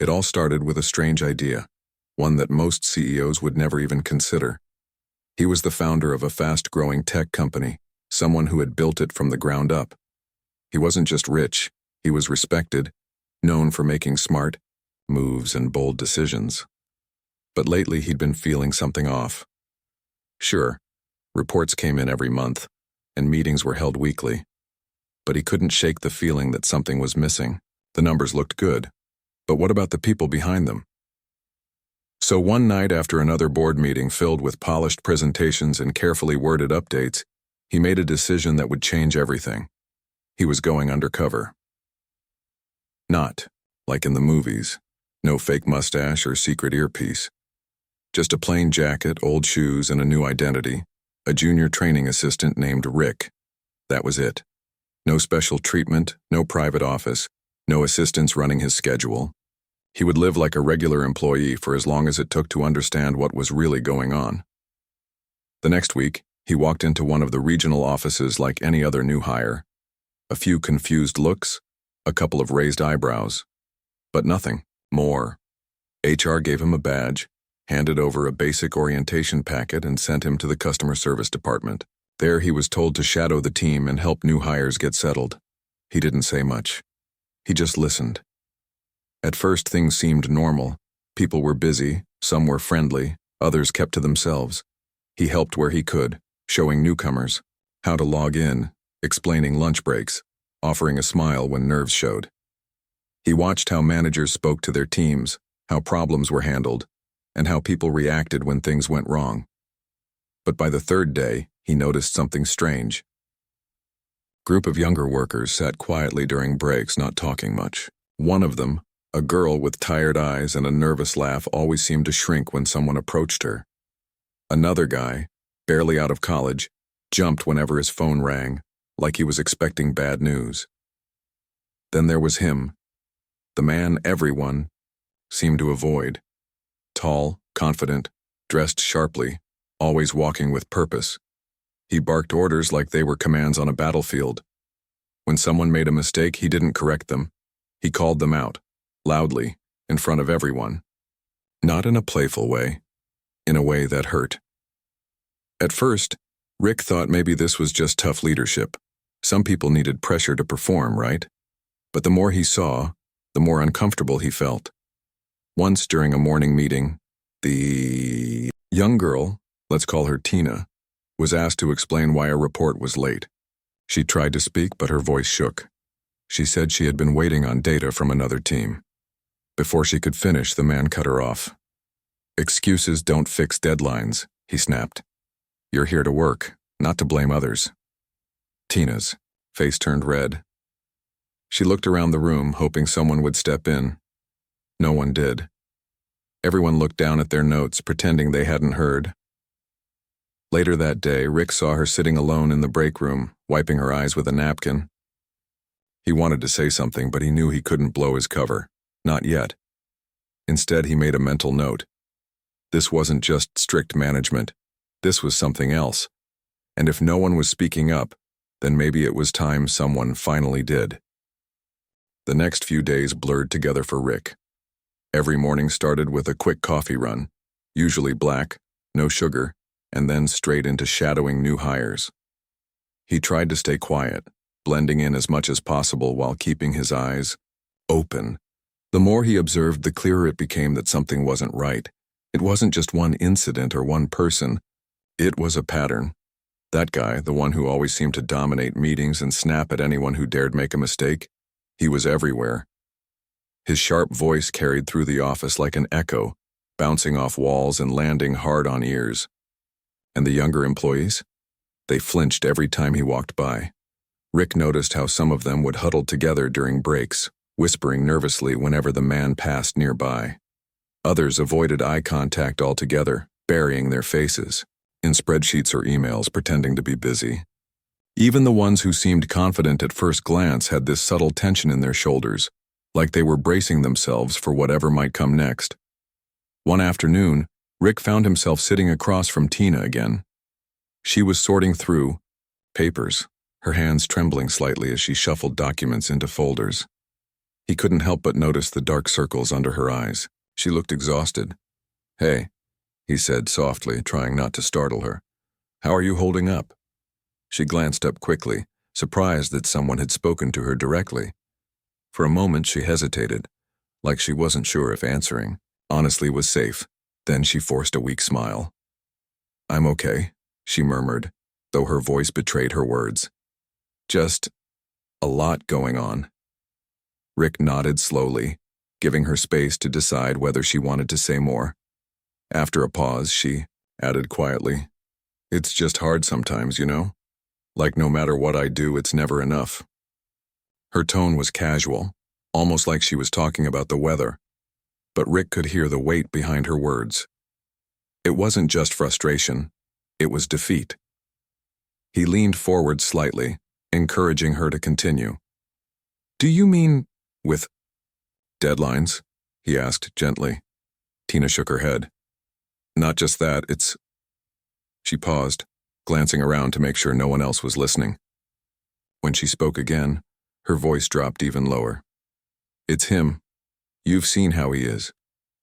It all started with a strange idea, one that most CEOs would never even consider. He was the founder of a fast-growing tech company, someone who had built it from the ground up. He wasn't just rich, he was respected, known for making smart moves and bold decisions. But lately he'd been feeling something off. Sure, reports came in every month, and meetings were held weekly. But he couldn't shake the feeling that something was missing. The numbers looked good, but what about the people behind them? So one night after another board meeting filled with polished presentations and carefully worded updates, he made a decision that would change everything. He was going undercover. Not, like in the movies, no fake mustache or secret earpiece. Just a plain jacket, old shoes, and a new identity, a junior training assistant named Rick. That was it. No special treatment, no private office, no assistants running his schedule. He would live like a regular employee for as long as it took to understand what was really going on. The next week, he walked into one of the regional offices like any other new hire. A few confused looks, a couple of raised eyebrows. But nothing more. HR gave him a badge, handed over a basic orientation packet, and sent him to the customer service department. There he was told to shadow the team and help new hires get settled. He didn't say much. He just listened. At first things seemed normal. People were busy, some were friendly, others kept to themselves. He helped where he could, showing newcomers how to log in, explaining lunch breaks, offering a smile when nerves showed. He watched how managers spoke to their teams, how problems were handled, and how people reacted when things went wrong. But by the third day, he noticed something strange. Group of younger workers sat quietly during breaks, not talking much. One of them, a girl with tired eyes and a nervous laugh, always seemed to shrink when someone approached her. Another guy, barely out of college, jumped whenever his phone rang, like he was expecting bad news. Then there was him, the man everyone seemed to avoid. Tall, confident, dressed sharply, always walking with purpose. He barked orders like they were commands on a battlefield. When someone made a mistake, he didn't correct them. He called them out, loudly, in front of everyone. Not in a playful way, in a way that hurt. At first, Rick thought maybe this was just tough leadership. Some people needed pressure to perform, right? But the more he saw, the more uncomfortable he felt. Once during a morning meeting, the young girl, let's call her Tina, was asked to explain why a report was late. She tried to speak, but her voice shook. She said she had been waiting on data from another team. Before she could finish, the man cut her off. "Excuses don't fix deadlines," he snapped. "You're here to work, not to blame others." Tina's face turned red. She looked around the room, hoping someone would step in. No one did. Everyone looked down at their notes, pretending they hadn't heard. Later that day, Rick saw her sitting alone in the break room, wiping her eyes with a napkin. He wanted to say something, but he knew he couldn't blow his cover. Not yet. Instead, he made a mental note. This wasn't just strict management. This was something else. And if no one was speaking up, then maybe it was time someone finally did. The next few days blurred together for Rick. Every morning started with a quick coffee run, usually black, no sugar, and then straight into shadowing new hires. He tried to stay quiet, blending in as much as possible while keeping his eyes open. The more he observed, the clearer it became that something wasn't right. It wasn't just one incident or one person. It was a pattern. That guy, the one who always seemed to dominate meetings and snap at anyone who dared make a mistake, he was everywhere. His sharp voice carried through the office like an echo, bouncing off walls and landing hard on ears. And the younger employees? They flinched every time he walked by. Rick noticed how some of them would huddle together during breaks, whispering nervously whenever the man passed nearby. Others avoided eye contact altogether, burying their faces in spreadsheets or emails, pretending to be busy. Even the ones who seemed confident at first glance had this subtle tension in their shoulders, like they were bracing themselves for whatever might come next. One afternoon, Rick found himself sitting across from Tina again. She was sorting through papers, her hands trembling slightly as she shuffled documents into folders. He couldn't help but notice the dark circles under her eyes. She looked exhausted. "Hey," he said softly, trying not to startle her. "How are you holding up?" She glanced up quickly, surprised that someone had spoken to her directly. For a moment she hesitated, like she wasn't sure if answering honestly was safe. Then she forced a weak smile. "I'm okay," she murmured, though her voice betrayed her words. "Just a lot going on." Rick nodded slowly, giving her space to decide whether she wanted to say more. After a pause, she added quietly, "It's just hard sometimes, you know? Like no matter what I do, it's never enough." Her tone was casual, almost like she was talking about the weather, but Rick could hear the weight behind her words. It wasn't just frustration, it was defeat. He leaned forward slightly, encouraging her to continue. "Do you mean with deadlines?" he asked gently. Tina shook her head. "Not just that, it's—" She paused, glancing around to make sure no one else was listening. When she spoke again, her voice dropped even lower. "It's him. You've seen how he is.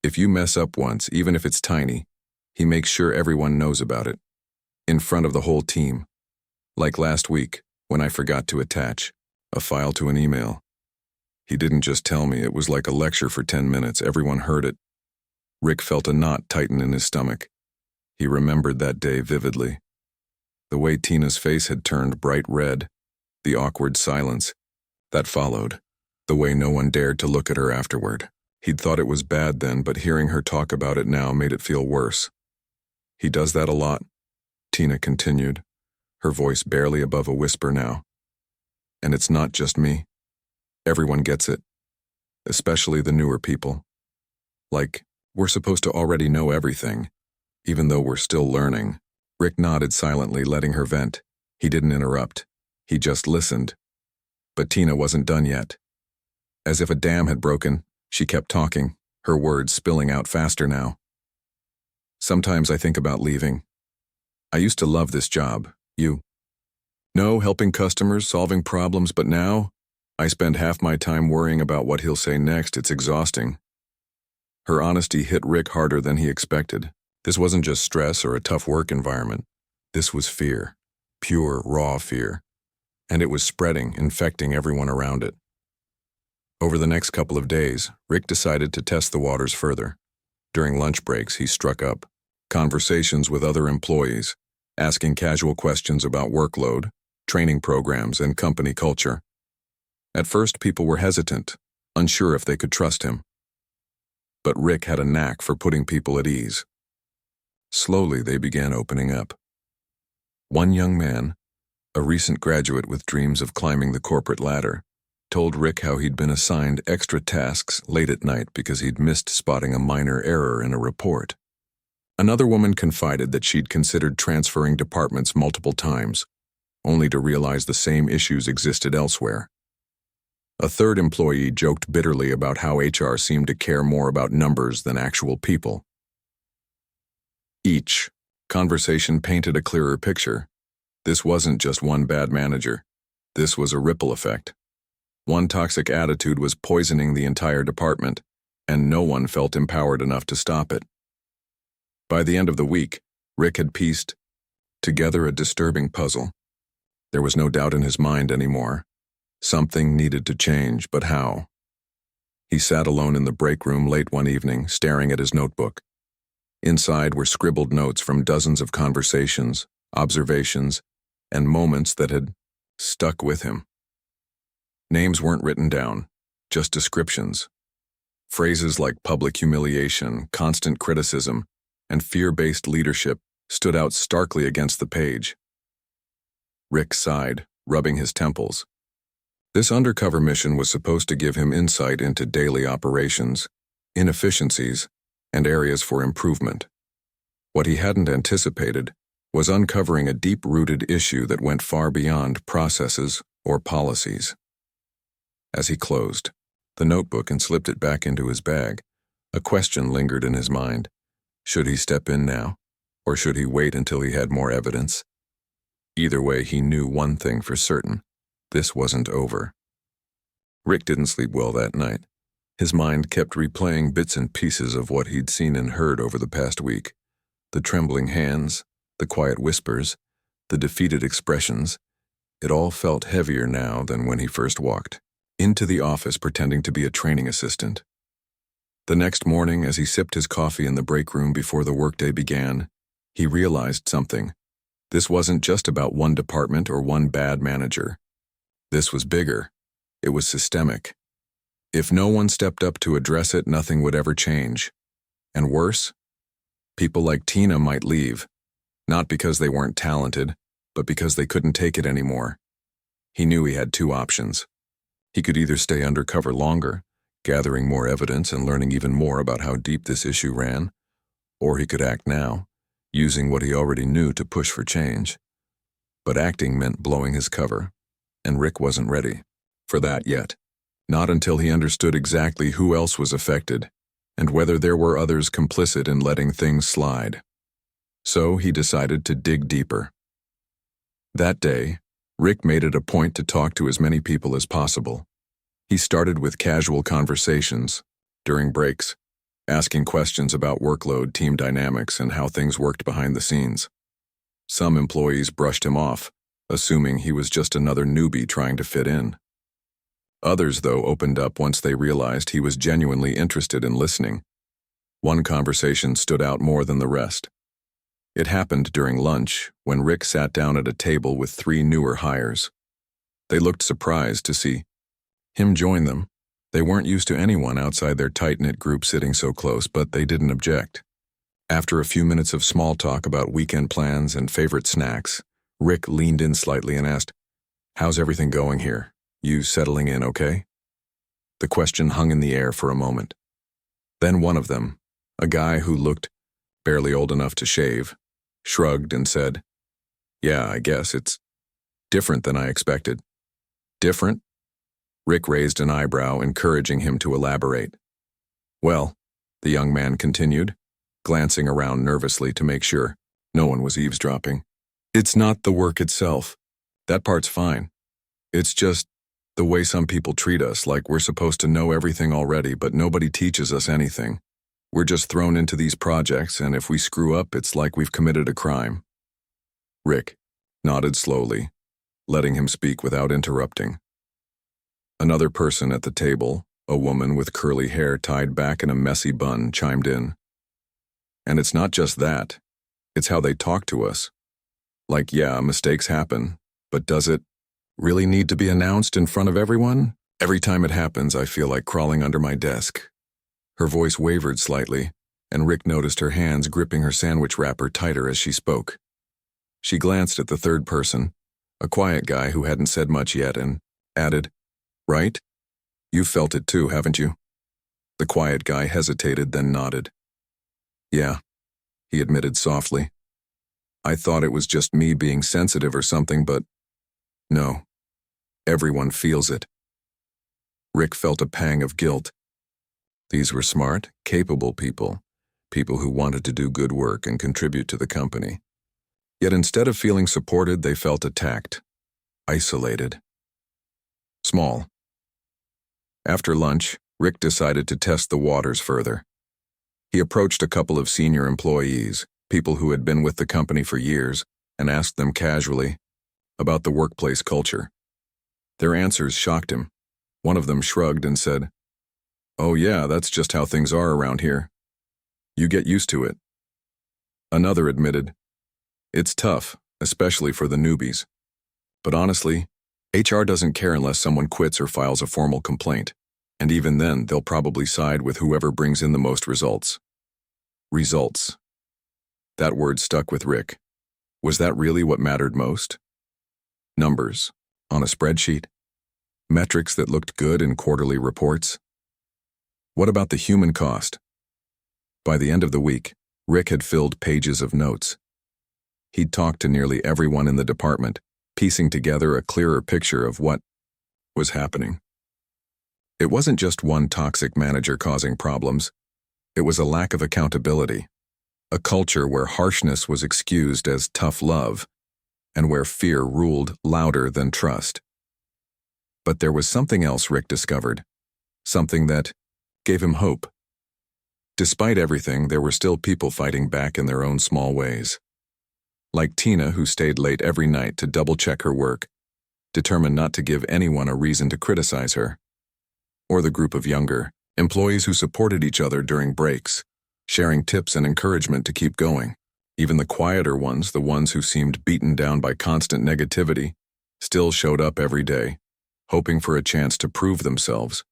If you mess up once, even if it's tiny, he makes sure everyone knows about it. In front of the whole team. Like last week, when I forgot to attach a file to an email. He didn't just tell me, it was like a lecture for 10 minutes. Everyone heard it." Rick felt a knot tighten in his stomach. He remembered that day vividly. The way Tina's face had turned bright red, the awkward silence that followed, the way no one dared to look at her afterward. He'd thought it was bad then, but hearing her talk about it now made it feel worse. "He does that a lot," Tina continued, her voice barely above a whisper now. "And it's not just me. Everyone gets it, especially the newer people. Like, we're supposed to already know everything, even though we're still learning." Rick nodded silently, letting her vent. He didn't interrupt. He just listened. But Tina wasn't done yet. As if a dam had broken, she kept talking, her words spilling out faster now. "Sometimes I think about leaving. I used to love this job, helping customers, solving problems, but now I spend half my time worrying about what he'll say next. It's exhausting." Her honesty hit Rick harder than he expected. This wasn't just stress or a tough work environment. This was fear, pure, raw fear. And it was spreading, infecting everyone around it. Over the next couple of days, Rick decided to test the waters further. During lunch breaks, he struck up conversations with other employees, asking casual questions about workload, training programs, and company culture. At first, people were hesitant, unsure if they could trust him. But Rick had a knack for putting people at ease. Slowly, they began opening up. One young man, a recent graduate with dreams of climbing the corporate ladder, told Rick how he'd been assigned extra tasks late at night because he'd missed spotting a minor error in a report. Another woman confided that she'd considered transferring departments multiple times, only to realize the same issues existed elsewhere. A third employee joked bitterly about how HR seemed to care more about numbers than actual people. Each conversation painted a clearer picture. This wasn't just one bad manager. This was a ripple effect. One toxic attitude was poisoning the entire department, and no one felt empowered enough to stop it. By the end of the week, Rick had pieced together a disturbing puzzle. There was no doubt in his mind anymore. Something needed to change, but how? He sat alone in the break room late one evening, staring at his notebook. Inside were scribbled notes from dozens of conversations, observations, and moments that had stuck with him. Names weren't written down, just descriptions. Phrases like public humiliation, constant criticism, and fear-based leadership stood out starkly against the page. Rick sighed, rubbing his temples. This undercover mission was supposed to give him insight into daily operations, inefficiencies, and areas for improvement. What he hadn't anticipated was uncovering a deep-rooted issue that went far beyond processes or policies. As he closed the notebook and slipped it back into his bag, a question lingered in his mind. Should he step in now, or should he wait until he had more evidence? Either way, he knew one thing for certain. This wasn't over. Rick didn't sleep well that night. His mind kept replaying bits and pieces of what he'd seen and heard over the past week. The trembling hands, the quiet whispers, the defeated expressions. It all felt heavier now than when he first walked into the office pretending to be a training assistant. The next morning, as he sipped his coffee in the break room before the workday began, he realized something. This wasn't just about one department or one bad manager. This was bigger. It was systemic. If no one stepped up to address it, nothing would ever change. And worse, people like Tina might leave, not because they weren't talented, but because they couldn't take it anymore. He knew he had two options. He could either stay undercover longer, gathering more evidence and learning even more about how deep this issue ran, or he could act now, using what he already knew to push for change. But acting meant blowing his cover, and Rick wasn't ready for that yet. Not until he understood exactly who else was affected, and whether there were others complicit in letting things slide. So he decided to dig deeper. That day, Rick made it a point to talk to as many people as possible. He started with casual conversations, during breaks, asking questions about workload, team dynamics, and how things worked behind the scenes. Some employees brushed him off, assuming he was just another newbie trying to fit in. Others, though, opened up once they realized he was genuinely interested in listening. One conversation stood out more than the rest. It happened during lunch, when Rick sat down at a table with three newer hires. They looked surprised to see him join them. They weren't used to anyone outside their tight-knit group sitting so close, but they didn't object. After a few minutes of small talk about weekend plans and favorite snacks, Rick leaned in slightly and asked, "How's everything going here? You settling in okay?" The question hung in the air for a moment. Then one of them, a guy who looked barely old enough to shave, shrugged and said, "Yeah, I guess it's different than I expected." "Different?" Rick raised an eyebrow, encouraging him to elaborate. "Well," the young man continued, glancing around nervously to make sure no one was eavesdropping, "it's not the work itself. That part's fine. It's just the way some people treat us, like we're supposed to know everything already, but nobody teaches us anything. We're just thrown into these projects, and if we screw up, it's like we've committed a crime." Rick nodded slowly, letting him speak without interrupting. Another person at the table, a woman with curly hair tied back in a messy bun, chimed in. "And it's not just that. It's how they talk to us. Like, yeah, mistakes happen, but does it really need to be announced in front of everyone? Every time it happens, I feel like crawling under my desk." Her voice wavered slightly, and Rick noticed her hands gripping her sandwich wrapper tighter as she spoke. She glanced at the third person, a quiet guy who hadn't said much yet, and added, "Right? You've felt it too, haven't you?" The quiet guy hesitated, then nodded. "Yeah," he admitted softly. "I thought it was just me being sensitive or something, but no. Everyone feels it." Rick felt a pang of guilt. These were smart, capable people who wanted to do good work and contribute to the company. Yet instead of feeling supported, they felt attacked, isolated, small. After lunch, Rick decided to test the waters further. He approached a couple of senior employees, people who had been with the company for years, and asked them casually about the workplace culture. Their answers shocked him. One of them shrugged and said, "Oh yeah, that's just how things are around here. You get used to it." Another admitted, "It's tough, especially for the newbies. But honestly, HR doesn't care unless someone quits or files a formal complaint, and even then, they'll probably side with whoever brings in the most results." Results. That word stuck with Rick. Was that really what mattered most? Numbers on a spreadsheet? Metrics that looked good in quarterly reports? What about the human cost? By the end of the week, Rick had filled pages of notes. He'd talked to nearly everyone in the department, piecing together a clearer picture of what was happening. It wasn't just one toxic manager causing problems. It was a lack of accountability, a culture where harshness was excused as tough love, and where fear ruled louder than trust. But there was something else Rick discovered, something that gave him hope. Despite everything, there were still people fighting back in their own small ways. Like Tina, who stayed late every night to double-check her work, determined not to give anyone a reason to criticize her. Or the group of younger employees who supported each other during breaks, sharing tips and encouragement to keep going. Even the quieter ones, the ones who seemed beaten down by constant negativity, still showed up every day, hoping for a chance to prove themselves.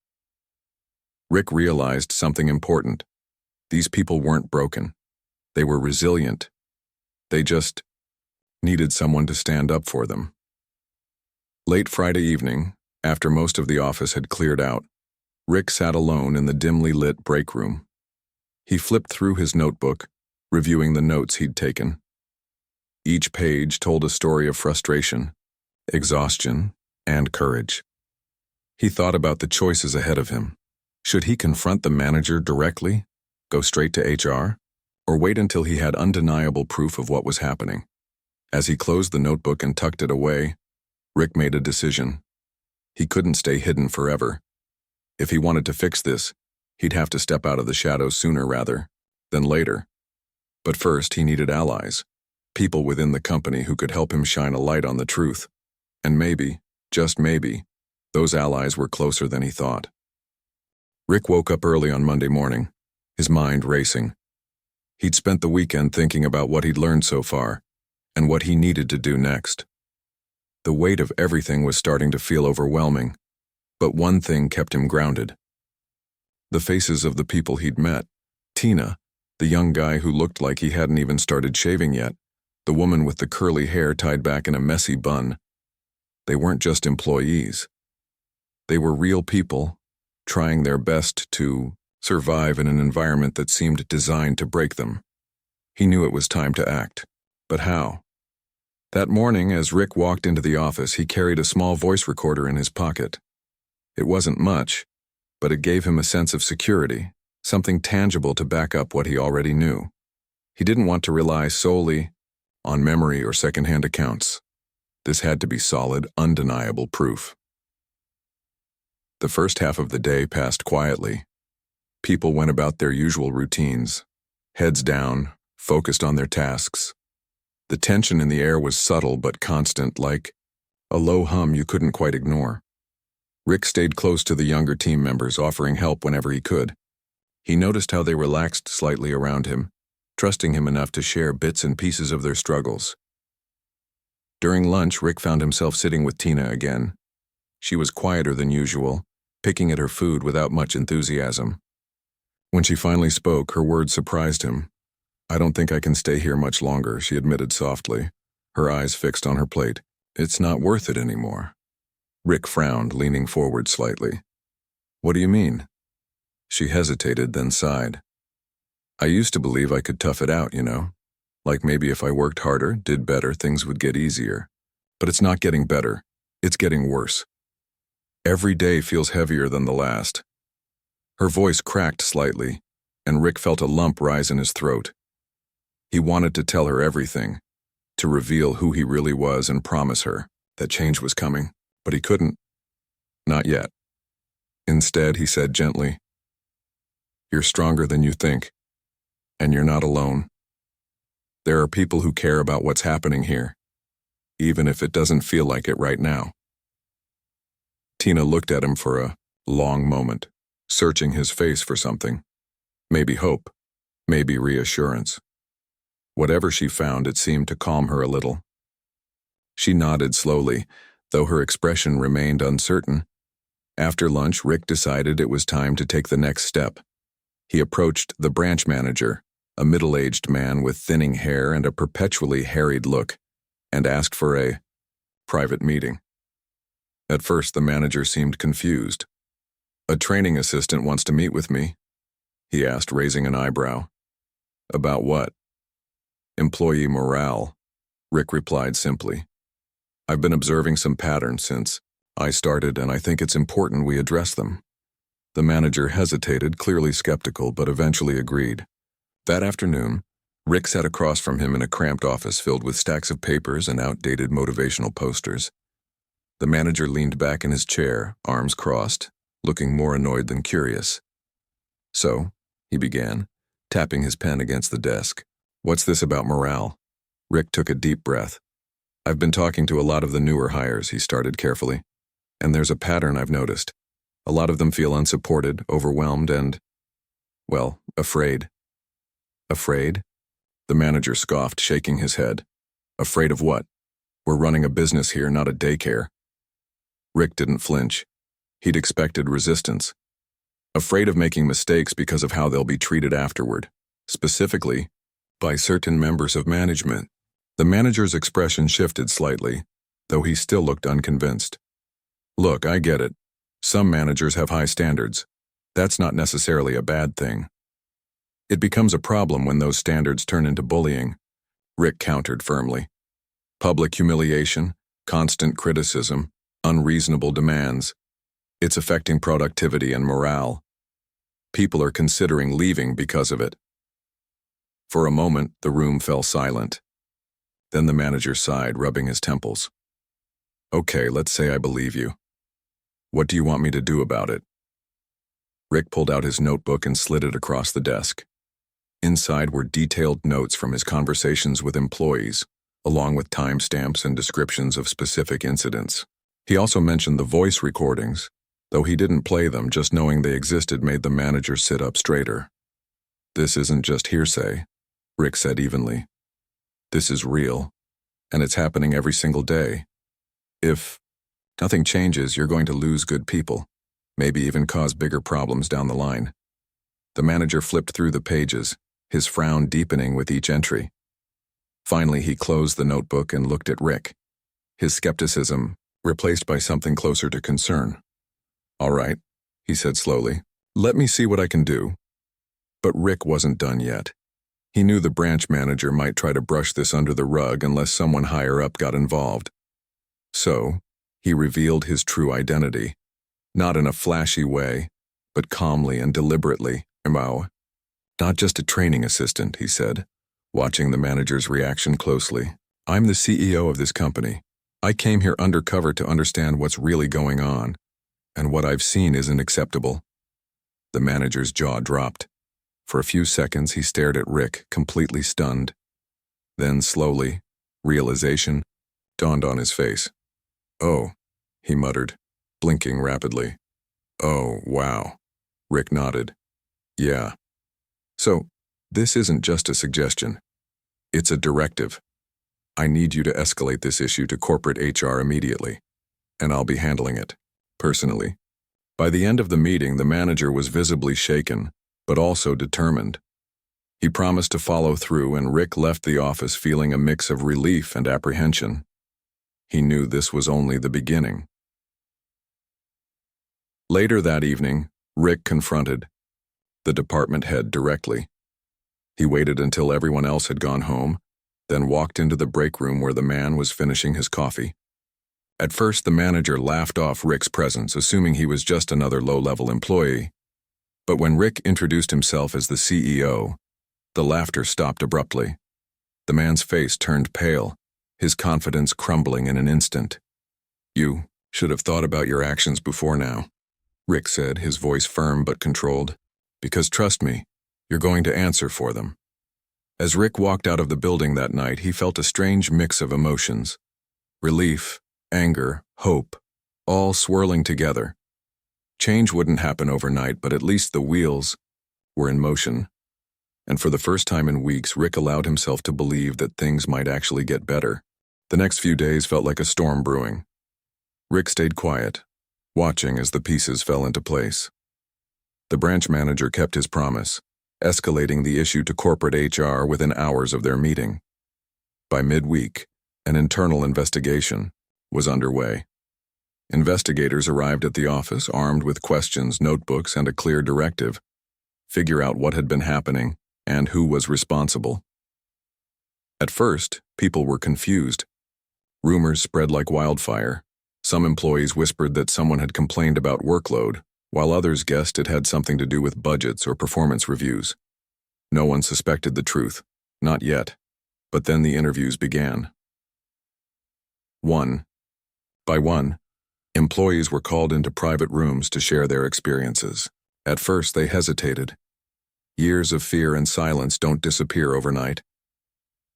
Rick realized something important. These people weren't broken. They were resilient. They just needed someone to stand up for them. Late Friday evening, after most of the office had cleared out, Rick sat alone in the dimly lit break room. He flipped through his notebook, reviewing the notes he'd taken. Each page told a story of frustration, exhaustion, and courage. He thought about the choices ahead of him. Should he confront the manager directly, go straight to HR, or wait until he had undeniable proof of what was happening? As he closed the notebook and tucked it away, Rick made a decision. He couldn't stay hidden forever. If he wanted to fix this, he'd have to step out of the shadows sooner rather than later. But first, he needed allies, people within the company who could help him shine a light on the truth. And maybe, just maybe, those allies were closer than he thought. Rick woke up early on Monday morning, his mind racing. He'd spent the weekend thinking about what he'd learned so far, and what he needed to do next. The weight of everything was starting to feel overwhelming, but one thing kept him grounded. The faces of the people he'd met. Tina, the young guy who looked like he hadn't even started shaving yet, the woman with the curly hair tied back in a messy bun. They weren't just employees. They were real people, trying their best to survive in an environment that seemed designed to break them. He knew it was time to act. But how? That morning, as Rick walked into the office, he carried a small voice recorder in his pocket. It wasn't much, but it gave him a sense of security, something tangible to back up what he already knew. He didn't want to rely solely on memory or secondhand accounts. This had to be solid, undeniable proof. The first half of the day passed quietly. People went about their usual routines, heads down, focused on their tasks. The tension in the air was subtle but constant, like a low hum you couldn't quite ignore. Rick stayed close to the younger team members, offering help whenever he could. He noticed how they relaxed slightly around him, trusting him enough to share bits and pieces of their struggles. During lunch, Rick found himself sitting with Tina again. She was quieter than usual, picking at her food without much enthusiasm. When she finally spoke, her words surprised him. "I don't think I can stay here much longer," she admitted softly, her eyes fixed on her plate. "It's not worth it anymore." Rick frowned, leaning forward slightly. "What do you mean?" She hesitated, then sighed. "I used to believe I could tough it out, you know. Like maybe if I worked harder, did better, things would get easier. But it's not getting better. It's getting worse. Every day feels heavier than the last." Her voice cracked slightly, and Rick felt a lump rise in his throat. He wanted to tell her everything, to reveal who he really was and promise her that change was coming, but he couldn't. Not yet. Instead, he said gently, "You're stronger than you think, and you're not alone. There are people who care about what's happening here, even if it doesn't feel like it right now." Tina looked at him for a long moment, searching his face for something. Maybe hope, maybe reassurance. Whatever she found, it seemed to calm her a little. She nodded slowly, though her expression remained uncertain. After lunch, Rick decided it was time to take the next step. He approached the branch manager, a middle-aged man with thinning hair and a perpetually harried look, and asked for a private meeting. At first, the manager seemed confused. "A training assistant wants to meet with me," he asked, raising an eyebrow. "About what?" "Employee morale," Rick replied simply. "I've been observing some patterns since I started, and I think it's important we address them." The manager hesitated, clearly skeptical, but eventually agreed. That afternoon, Rick sat across from him in a cramped office filled with stacks of papers and outdated motivational posters. The manager leaned back in his chair, arms crossed, looking more annoyed than curious. "So," he began, tapping his pen against the desk. "What's this about morale?" Rick took a deep breath. "I've been talking to a lot of the newer hires," he started carefully. "And there's a pattern I've noticed. A lot of them feel unsupported, overwhelmed, and, well, afraid." "Afraid?" The manager scoffed, shaking his head. "Afraid of what? We're running a business here, not a daycare." Rick didn't flinch. He'd expected resistance. Afraid of making mistakes because of how they'll be treated afterward, specifically by certain members of management. The manager's expression shifted slightly, though he still looked unconvinced. "Look, I get it. Some managers have high standards. That's not necessarily a bad thing. It becomes a problem when those standards turn into bullying," Rick countered firmly. "Public humiliation, constant criticism, unreasonable demands. It's affecting productivity and morale. People are considering leaving because of it." For a moment, the room fell silent. Then the manager sighed, rubbing his temples. "Okay, let's say I believe you. What do you want me to do about it?" Rick pulled out his notebook and slid it across the desk. Inside were detailed notes from his conversations with employees, along with timestamps and descriptions of specific incidents. He also mentioned the voice recordings, though he didn't play them. Just knowing they existed made the manager sit up straighter. "This isn't just hearsay," Rick said evenly. "This is real, and it's happening every single day. If nothing changes, you're going to lose good people, maybe even cause bigger problems down the line." The manager flipped through the pages, his frown deepening with each entry. Finally, he closed the notebook and looked at Rick, his skepticism replaced by something closer to concern. "All right," he said slowly. "Let me see what I can do." But Rick wasn't done yet. He knew the branch manager might try to brush this under the rug unless someone higher up got involved. So, he revealed his true identity, not in a flashy way, but calmly and deliberately. "Not just a training assistant," he said, watching the manager's reaction closely. "I'm the CEO of this company. I came here undercover to understand what's really going on, and what I've seen isn't acceptable." The manager's jaw dropped. For a few seconds he stared at Rick, completely stunned. Then slowly, realization dawned on his face. "Oh," he muttered, blinking rapidly. "Oh, wow." Rick nodded. "Yeah. So, this isn't just a suggestion. It's a directive. I need you to escalate this issue to corporate HR immediately, and I'll be handling it, personally." By the end of the meeting, the manager was visibly shaken, but also determined. He promised to follow through, and Rick left the office feeling a mix of relief and apprehension. He knew this was only the beginning. Later that evening, Rick confronted the department head directly. He waited until everyone else had gone home, then walked into the break room where the man was finishing his coffee. At first, the manager laughed off Rick's presence, assuming he was just another low-level employee. But when Rick introduced himself as the CEO, the laughter stopped abruptly. The man's face turned pale, his confidence crumbling in an instant. "You should have thought about your actions before now," Rick said, his voice firm but controlled. "Because trust me, you're going to answer for them." As Rick walked out of the building that night, he felt a strange mix of emotions. Relief, anger, hope, all swirling together. Change wouldn't happen overnight, but at least the wheels were in motion. And for the first time in weeks, Rick allowed himself to believe that things might actually get better. The next few days felt like a storm brewing. Rick stayed quiet, watching as the pieces fell into place. The branch manager kept his promise, escalating the issue to corporate HR within hours of their meeting. By midweek, an internal investigation was underway. Investigators arrived at the office armed with questions, notebooks, and a clear directive: figure out what had been happening and who was responsible. At first, people were confused. Rumors spread like wildfire. Some employees whispered that someone had complained about workload, while others guessed it had something to do with budgets or performance reviews. No one suspected the truth, not yet. But then the interviews began. One by one, Employees were called into private rooms to share their experiences. At first, they hesitated. Years of fear and silence don't disappear overnight.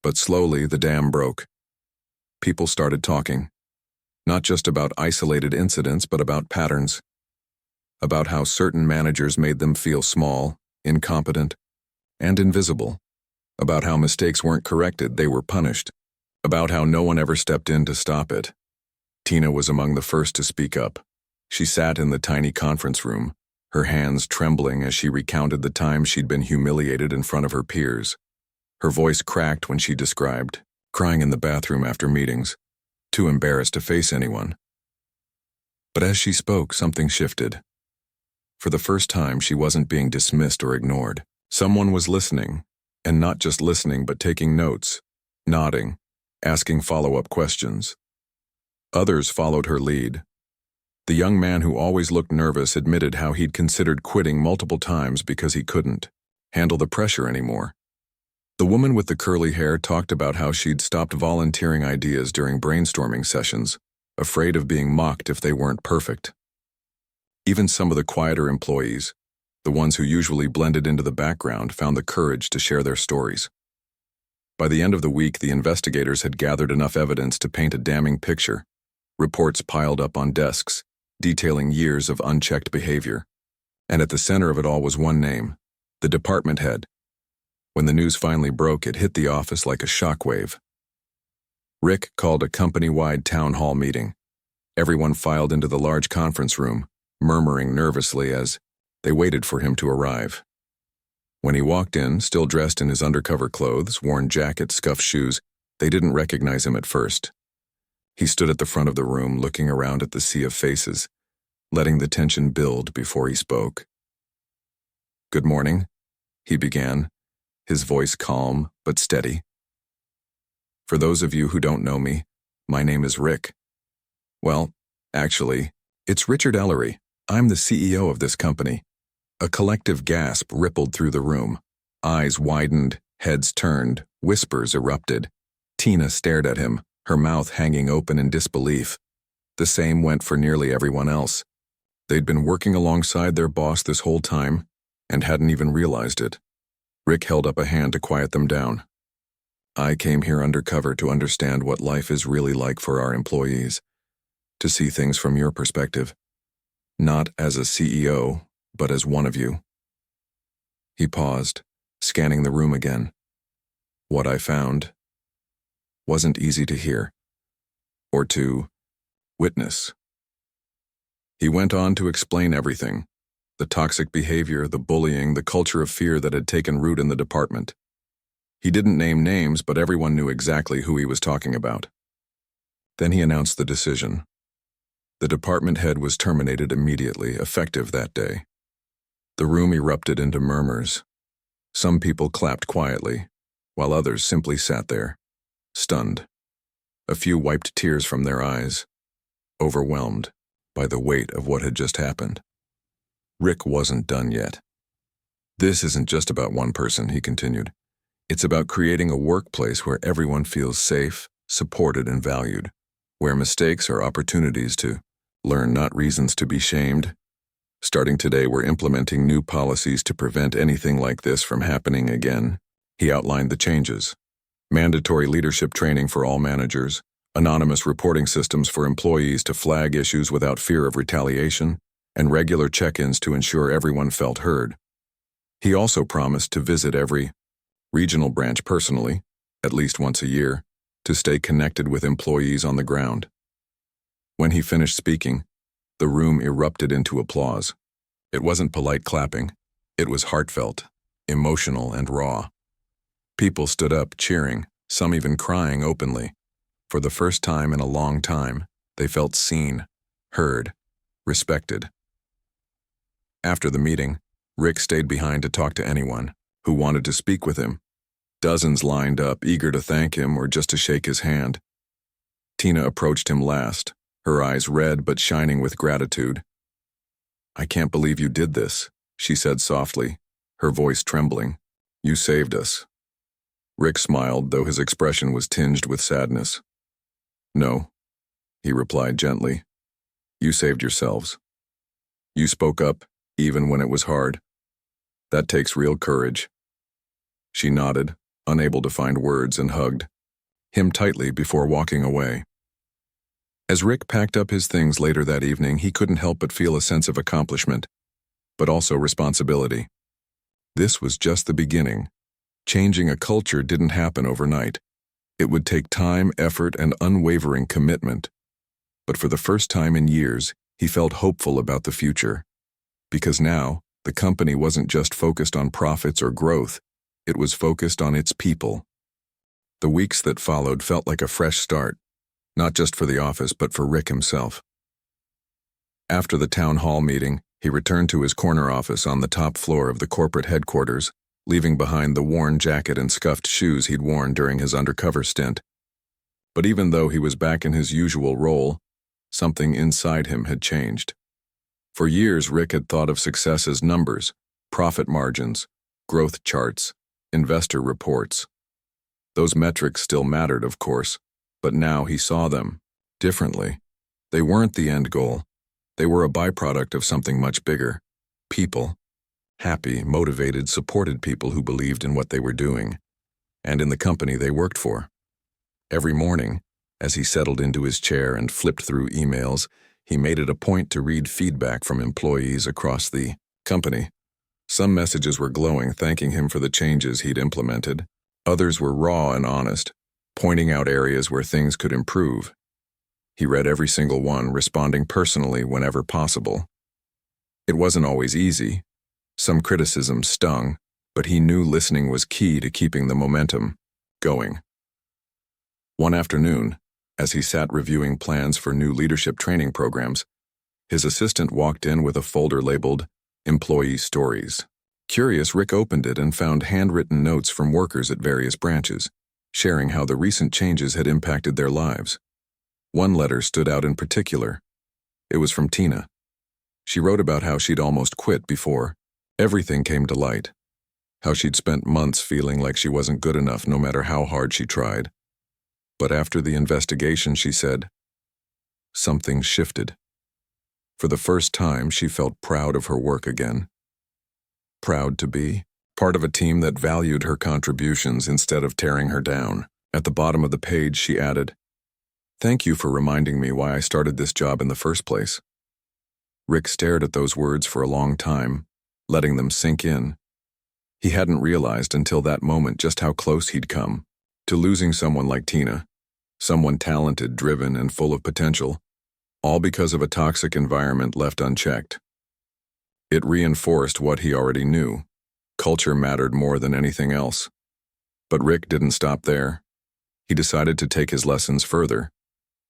But slowly, the dam broke. People started talking, not just about isolated incidents, but about patterns, about how certain managers made them feel small, incompetent, and invisible, about how mistakes weren't corrected, they were punished, about how no one ever stepped in to stop it. Tina was among the first to speak up. She sat in the tiny conference room, her hands trembling as she recounted the times she'd been humiliated in front of her peers. Her voice cracked when she described crying in the bathroom after meetings, too embarrassed to face anyone. But as she spoke, something shifted. For the first time, she wasn't being dismissed or ignored. Someone was listening, and not just listening, but taking notes, nodding, asking follow-up questions. Others followed her lead. The young man who always looked nervous admitted how he'd considered quitting multiple times because he couldn't handle the pressure anymore. The woman with the curly hair talked about how she'd stopped volunteering ideas during brainstorming sessions, afraid of being mocked if they weren't perfect. Even some of the quieter employees, the ones who usually blended into the background, found the courage to share their stories. By the end of the week, the investigators had gathered enough evidence to paint a damning picture. Reports piled up on desks, detailing years of unchecked behavior. And at the center of it all was one name, the department head. When the news finally broke, it hit the office like a shockwave. Rick called a company-wide town hall meeting. Everyone filed into the large conference room, murmuring nervously as they waited for him to arrive. When he walked in, still dressed in his undercover clothes, worn jacket, scuffed shoes, they didn't recognize him at first. He stood at the front of the room, looking around at the sea of faces, letting the tension build before he spoke. "Good morning," he began, his voice calm but steady. "For those of you who don't know me, my name is Rick. Well, actually, it's Richard Ellery. I'm the CEO of this company." A collective gasp rippled through the room. Eyes widened, heads turned, whispers erupted. Tina stared at him, her mouth hanging open in disbelief. The same went for nearly everyone else. They'd been working alongside their boss this whole time and hadn't even realized it. Rick held up a hand to quiet them down. "I came here undercover to understand what life is really like for our employees, to see things from your perspective. Not as a CEO, but as one of you." He paused, scanning the room again. What I found wasn't easy to hear, or to witness. He went on to explain everything: the toxic behavior, the bullying, the culture of fear that had taken root in the department. He didn't name names, but everyone knew exactly who he was talking about. Then he announced the decision. The department head was terminated immediately, effective that day. The room erupted into murmurs. Some people clapped quietly, while others simply sat there, stunned. A few wiped tears from their eyes, overwhelmed by the weight of what had just happened. Rick wasn't done yet. "This isn't just about one person," he continued. "It's about creating a workplace where everyone feels safe, supported, and valued, where mistakes are opportunities to learn, not reasons to be shamed. Starting today, we're implementing new policies to prevent anything like this from happening again." He outlined the changes: mandatory leadership training for all managers, anonymous reporting systems for employees to flag issues without fear of retaliation, and regular check-ins to ensure everyone felt heard. He also promised to visit every regional branch personally, at least once a year, to stay connected with employees on the ground. When he finished speaking, the room erupted into applause. It wasn't polite clapping. It was heartfelt, emotional, and raw. People stood up, cheering, some even crying openly. For the first time in a long time, they felt seen, heard, respected. After the meeting, Rick stayed behind to talk to anyone who wanted to speak with him. Dozens lined up, eager to thank him or just to shake his hand. Tina approached him last, her eyes red but shining with gratitude. "I can't believe you did this," she said softly, her voice trembling. "You saved us." Rick smiled, though his expression was tinged with sadness. "No," he replied gently. You saved yourselves. You spoke up, even when it was hard. That takes real courage." She nodded, unable to find words, and hugged him tightly before walking away. As Rick packed up his things later that evening, he couldn't help but feel a sense of accomplishment, but also responsibility. This was just the beginning. Changing a culture didn't happen overnight. It would take time, effort, and unwavering commitment. But for the first time in years, he felt hopeful about the future. Because now, the company wasn't just focused on profits or growth, it was focused on its people. The weeks that followed felt like a fresh start, not just for the office but for Rick himself. After the town hall meeting, he returned to his corner office on the top floor of the corporate headquarters, leaving behind the worn jacket and scuffed shoes he'd worn during his undercover stint. But even though he was back in his usual role, something inside him had changed. For years, Rick had thought of success as numbers, profit margins, growth charts, investor reports. Those metrics still mattered, of course, but now he saw them differently. They weren't the end goal. They were a byproduct of something much bigger. People. Happy, motivated, supported people who believed in what they were doing, and in the company they worked for. Every morning, as he settled into his chair and flipped through emails, he made it a point to read feedback from employees across the company. Some messages were glowing, thanking him for the changes he'd implemented. Others were raw and honest, pointing out areas where things could improve. He read every single one, responding personally whenever possible. It wasn't always easy. Some criticism stung, but he knew listening was key to keeping the momentum going. One afternoon, as he sat reviewing plans for new leadership training programs, his assistant walked in with a folder labeled Employee Stories. Curious, Rick opened it and found handwritten notes from workers at various branches, sharing how the recent changes had impacted their lives. One letter stood out in particular. It was from Tina. She wrote about how she'd almost quit before everything came to light, how she'd spent months feeling like she wasn't good enough no matter how hard she tried. But after the investigation, she said, something shifted. For the first time, she felt proud of her work again. Proud to be part of a team that valued her contributions instead of tearing her down. At the bottom of the page, she added, "Thank you for reminding me why I started this job in the first place." Rick stared at those words for a long time, letting them sink in. He hadn't realized until that moment just how close he'd come to losing someone like Tina, someone talented, driven, and full of potential, all because of a toxic environment left unchecked. It reinforced what he already knew. Culture mattered more than anything else. But Rick didn't stop there. He decided to take his lessons further,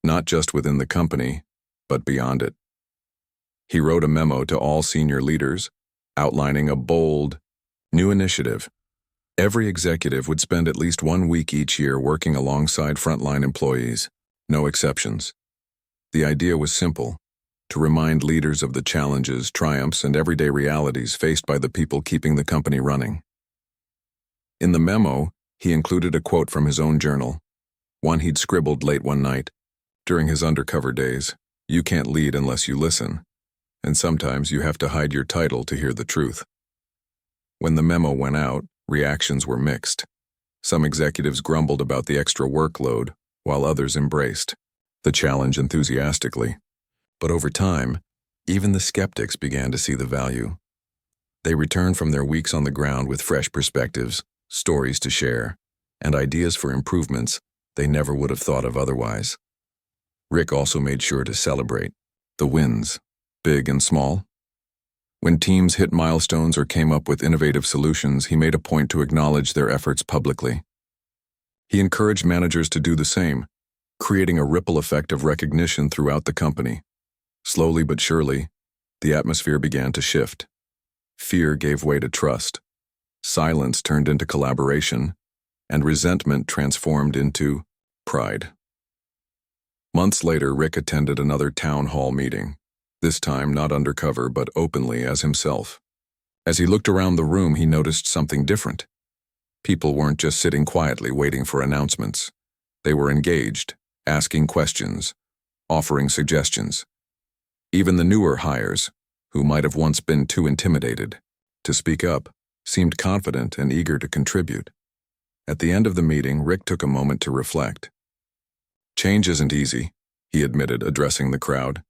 not just within the company, but beyond it. He wrote a memo to all senior leaders, outlining a bold, new initiative. Every executive would spend at least 1 week each year working alongside frontline employees, no exceptions. The idea was simple: to remind leaders of the challenges, triumphs, and everyday realities faced by the people keeping the company running. In the memo, he included a quote from his own journal, one he'd scribbled late one night. During his undercover days, "You can't lead unless you listen, and sometimes you have to hide your title to hear the truth." When the memo went out, reactions were mixed. Some executives grumbled about the extra workload, while others embraced the challenge enthusiastically. But over time, even the skeptics began to see the value. They returned from their weeks on the ground with fresh perspectives, stories to share, and ideas for improvements they never would have thought of otherwise. Rick also made sure to celebrate the wins, big and small. When teams hit milestones or came up with innovative solutions, he made a point to acknowledge their efforts publicly. He encouraged managers to do the same, creating a ripple effect of recognition throughout the company. Slowly but surely, the atmosphere began to shift. Fear gave way to trust. Silence turned into collaboration, and resentment transformed into pride. Months later, Rick attended another town hall meeting, this time not undercover but openly as himself. As he looked around the room, he noticed something different. People weren't just sitting quietly waiting for announcements. They were engaged, asking questions, offering suggestions. Even the newer hires, who might have once been too intimidated to speak up, seemed confident and eager to contribute. At the end of the meeting, Rick took a moment to reflect. Change isn't easy, he admitted, addressing the crowd.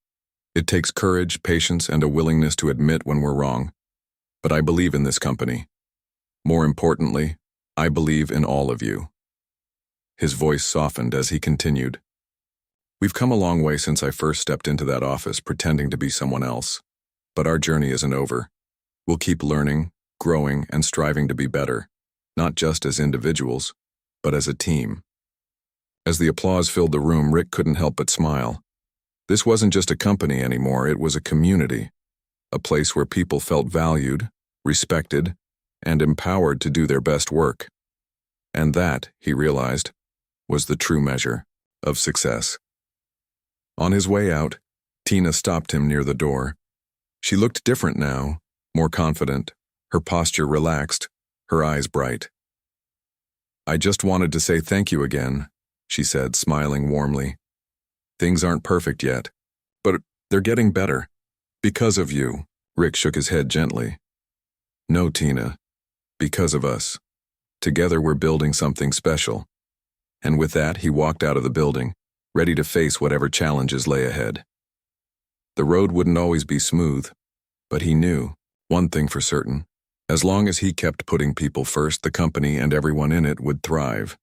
It takes courage, patience, and a willingness to admit when we're wrong. But I believe in this company. More importantly, I believe in all of you. His voice softened as he continued. We've come a long way since I first stepped into that office pretending to be someone else. But our journey isn't over. We'll keep learning, growing, and striving to be better, not just as individuals, but as a team. As the applause filled the room, Rick couldn't help but smile. This wasn't just a company anymore, it was a community, a place where people felt valued, respected, and empowered to do their best work. And that, he realized, was the true measure of success. On his way out, Tina stopped him near the door. She looked different now, more confident, her posture relaxed, her eyes bright. I just wanted to say thank you again, she said, smiling warmly. Things aren't perfect yet, but they're getting better. Because of you. Rick shook his head gently. No, Tina. Because of us. Together we're building something special. And with that, he walked out of the building, ready to face whatever challenges lay ahead. The road wouldn't always be smooth, but he knew one thing for certain. As long as he kept putting people first, the company and everyone in it would thrive.